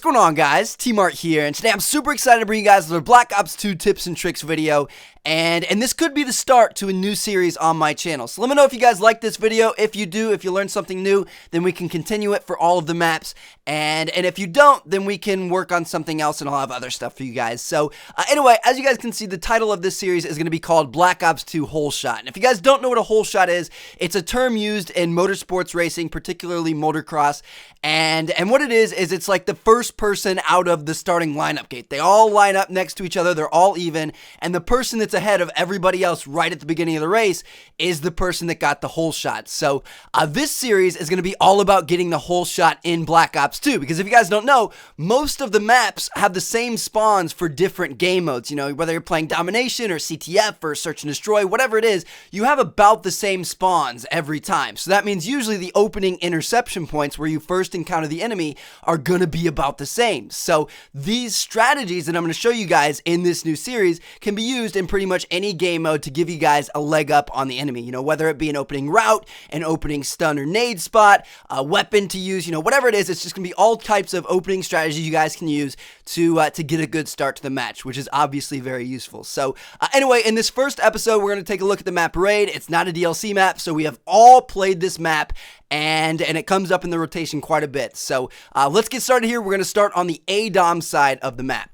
going on, guys? T-Mart here, and today I'm super excited to bring you guys another Black Ops 2 tips and tricks video, and this could be the start to a new series on my channel. So let me know if you guys like this video. If you do, if you learned something new, then we can continue it for all of the maps, and if you don't, then we can work on something else, and I'll have other stuff for you guys. So anyway, as you guys can see, the title of this series is going to be called Black Ops 2 Holeshot. And if you guys don't know what a holeshot is, it's a term used in motorsports racing, particularly motocross, and what it is it's like the first person out of the starting lineup gate. They all line up next to each other, they're all even, and the person that's ahead of everybody else right at the beginning of the race is the person that got the whole shot. So this series is going to be all about getting the whole shot in Black Ops 2, because if you guys don't know, most of the maps have the same spawns for different game modes. You know, whether you're playing Domination or CTF or Search and Destroy, whatever it is, you have about the same spawns every time. So that means usually the opening interception points where you first encounter the enemy are going to be about the same. So these strategies that I'm going to show you guys in this new series can be used in pretty much any game mode to give you guys a leg up on the enemy. You know, whether it be an opening route, an opening stun or nade spot, a weapon to use, you know, whatever it is, it's just going to be all types of opening strategies you guys can use to get a good start to the match, which is obviously very useful. So anyway, in this first episode, we're going to take a look at the map Raid. It's not a DLC map, so we have all played this map, and it comes up in the rotation quite a bit. So let's get started here. We're going to start on the ADOM side of the map.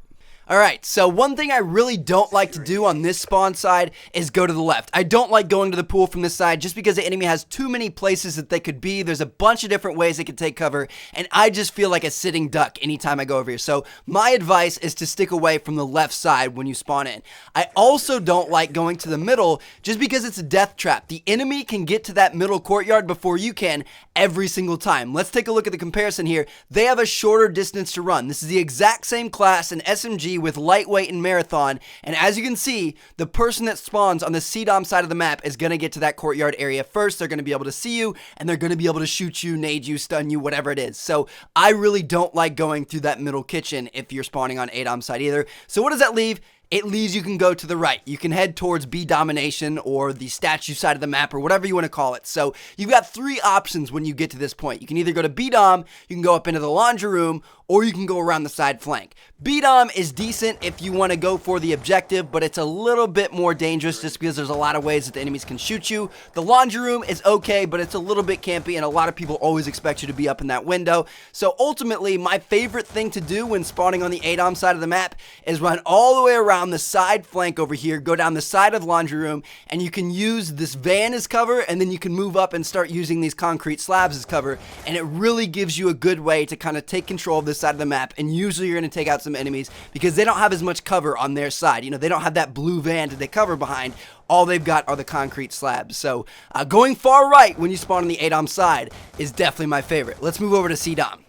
Alright, so one thing I really don't like to do on this spawn side is go to the left. I don't like going to the pool from this side just because the enemy has too many places that they could be. There's a bunch of different ways they could take cover, and I just feel like a sitting duck anytime I go over here. So my advice is to stick away from the left side when you spawn in. I also don't like going to the middle just because it's a death trap. The enemy can get to that middle courtyard before you can every single time. Let's take a look at the comparison here. They have a shorter distance to run. This is the exact same class in SMG with lightweight and marathon, and as you can see, the person that spawns on the CDOM side of the map is going to get to that courtyard area first. They're going to be able to see you, and they're going to be able to shoot you, nade you, stun you, whatever it is. So I really don't like going through that middle kitchen if you're spawning on ADOM side either. So what does that leave? It leaves you can go to the right. You can head towards B Domination or the statue side of the map or whatever you want to call it. So you've got three options when you get to this point. You can either go to B Dom, you can go up into the laundry room, or you can go around the side flank. B Dom is decent if you want to go for the objective, but it's a little bit more dangerous just because there's a lot of ways that the enemies can shoot you. The laundry room is okay, but it's a little bit campy, and a lot of people always expect you to be up in that window. So ultimately, my favorite thing to do when spawning on the ADOM side of the map is run all the way around the side flank over here, go down the side of the laundry room, and you can use this van as cover, and then you can move up and start using these concrete slabs as cover, and it really gives you a good way to kind of take control of this side of the map. And usually you're going to take out some enemies because they don't have as much cover on their side. You know, they don't have that blue van to take cover behind. All they've got are the concrete slabs. So going far right when you spawn on the ADOM side is definitely my favorite. Let's move over to CDOM.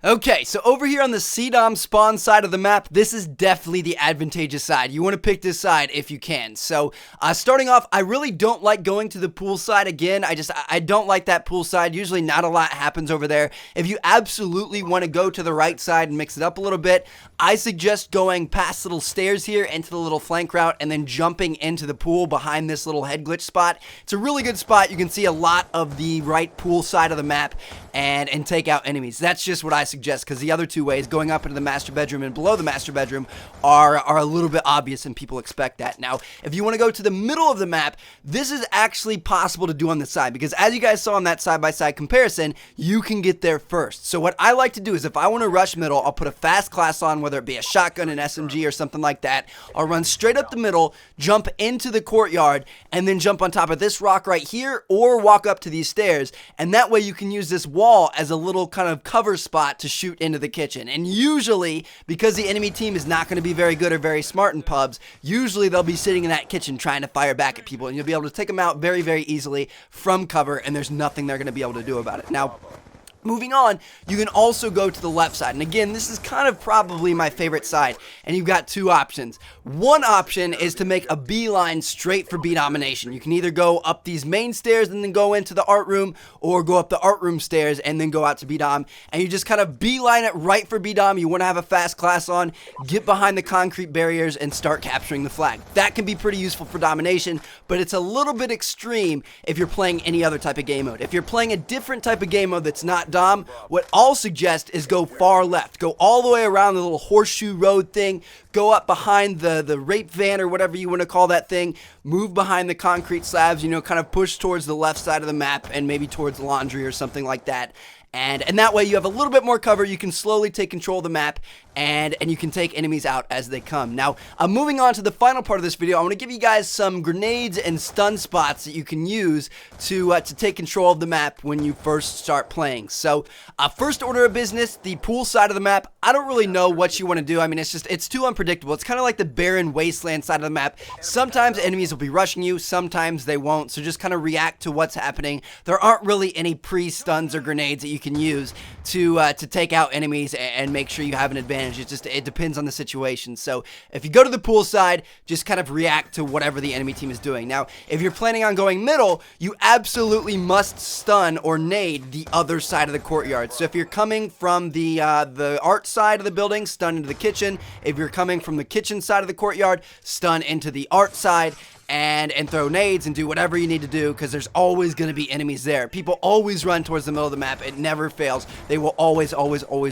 Okay, so over here on the CDOM spawn side of the map, this is definitely the advantageous side. You want to pick this side if you can. So, starting off, I really don't like going to the pool side again. I don't like that pool side. Usually not a lot happens over there. If you absolutely want to go to the right side and mix it up a little bit, I suggest going past little stairs here into the little flank route and then jumping into the pool behind this little head glitch spot. It's a really good spot. You can see a lot of the right pool side of the map and take out enemies. That's just what I suggest, because the other two ways, going up into the master bedroom and below the master bedroom, are a little bit obvious, and people expect that. Now, if you want to go to the middle of the map, this is actually possible to do on the side, because as you guys saw in that side-by-side comparison, you can get there first. So what I like to do is if I want to rush middle, I'll put a fast class on, whether it be a shotgun, an SMG, or something like that. I'll run straight up the middle, jump into the courtyard, and then jump on top of this rock right here, or walk up to these stairs, and that way you can use this wall as a little kind of cover spot to shoot into the kitchen. And usually, because the enemy team is not going to be very good or very smart in pubs, usually they'll be sitting in that kitchen trying to fire back at people, and you'll be able to take them out very, very easily from cover, and there's nothing they're going to be able to do about it. Now, moving on, you can also go to the left side, and again, this is kind of probably my favorite side, and you've got two options. One option is to make a beeline straight for B Domination. You can either go up these main stairs and then go into the art room, or go up the art room stairs and then go out to B Dom, and you just kind of beeline it right for B Dom. You want to have a fast class on, get behind the concrete barriers, and start capturing the flag. That can be pretty useful for Domination, but it's a little bit extreme if you're playing any other type of game mode. If you're playing a different type of game mode that's not Dom, what I'll suggest is go far left. Go all the way around the little horseshoe road thing. Go up behind the rape van or whatever you want to call that thing. Move behind the concrete slabs, you know, kind of push towards the left side of the map and maybe towards laundry or something like that. And that way you have a little bit more cover. You can slowly take control of the map, and you can take enemies out as they come. Now, moving on to the final part of this video, I want to give you guys some grenades and stun spots that you can use to take control of the map when you first start playing. So, first order of business, the pool side of the map. I don't really know what you want to do. I mean, it's too unpredictable. It's kind of like the barren wasteland side of the map. Sometimes enemies will be rushing you, sometimes they won't. So just kind of react to what's happening. There aren't really any pre-stuns or grenades that you can use to take out enemies and make sure you have an advantage. It depends on the situation. So if you go to the pool side, just kind of react to whatever the enemy team is doing. Now, if you're planning on going middle, you absolutely must stun or nade the other side of the courtyard. So if you're coming from the art side of the building, stun into the kitchen. If you're coming from the kitchen side of the courtyard, stun into the art side. And throw nades and do whatever you need to do, because there's always going to be enemies there. People always run towards the middle of the map. It never fails. They will always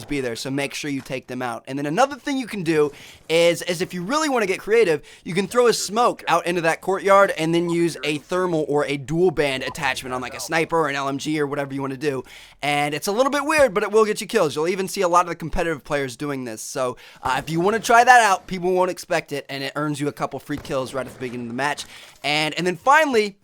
be there, so make sure you take them out. And then another thing you can do is if you really want to get creative, you can throw a smoke out into that courtyard and then use a thermal or a dual band attachment on like a sniper or an LMG or whatever you want to do. And it's a little bit weird, but it will get you kills. You'll even see a lot of the competitive players doing this. So if you want to try that out, people won't expect it, and it earns you a couple free kills right at the beginning of the match. And then finally,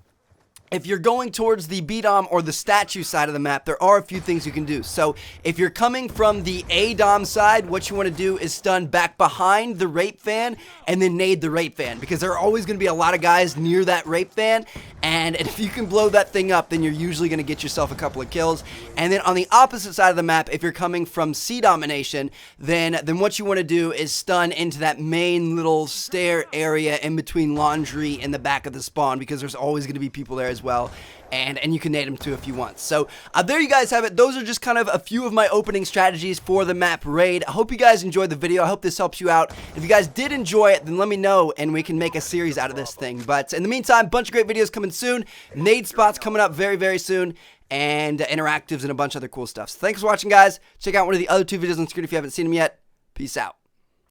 if you're going towards the B-Dom or the statue side of the map, there are a few things you can do. So if you're coming from the A-Dom side, what you want to do is stun back behind the rape van and then nade the rape van, because there are always going to be a lot of guys near that rape van, and if you can blow that thing up, then you're usually going to get yourself a couple of kills. And then on the opposite side of the map, if you're coming from C-Domination, then what you want to do is stun into that main little stair area in between laundry and the back of the spawn, because there's always going to be people there as well, and you can nade them too if you want. So there you guys have it. Those are just kind of a few of my opening strategies for the map raid. I hope you guys enjoyed the video. I hope this helps you out. If you guys did enjoy it, then let me know and we can make a series out of this thing. But in the meantime, bunch of great videos coming soon, nade spots coming up very soon, and interactives and a bunch of other cool stuff. So thanks for watching, guys. Check out one of the other two videos on the screen if you haven't seen them yet. Peace out.